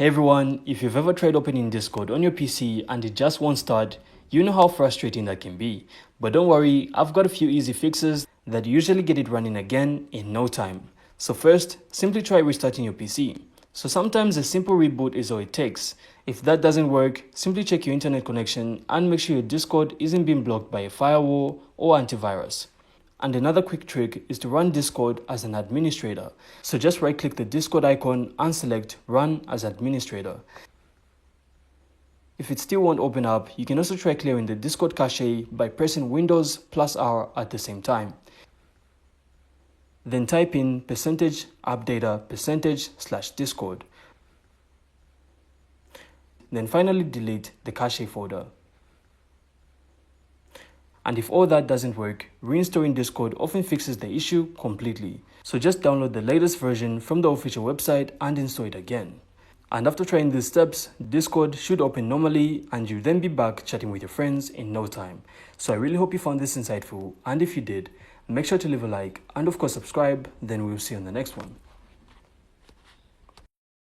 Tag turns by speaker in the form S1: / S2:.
S1: Hey everyone, if you've ever tried opening Discord on your PC and it just won't start, you know how frustrating that can be. But don't worry, I've got a few easy fixes that usually get it running again in no time. So first, simply try restarting your PC. So sometimes a simple reboot is all it takes. If that doesn't work, simply check your internet connection and make sure your Discord isn't being blocked by a firewall or antivirus. And another quick trick is to run Discord as an administrator. So just right click the Discord icon and select Run as Administrator. If it still won't open up, you can also try clearing the Discord cache by pressing Windows plus R at the same time. Then type in %appdata %/discord. Then finally delete the cache folder. And if all that doesn't work, reinstalling Discord often fixes the issue completely. So just download the latest version from the official website and install it again. And after trying these steps, Discord should open normally and you'll then be back chatting with your friends in no time. So I really hope you found this insightful, and if you did, make sure to leave a like and of course subscribe, then we'll see you on the next one.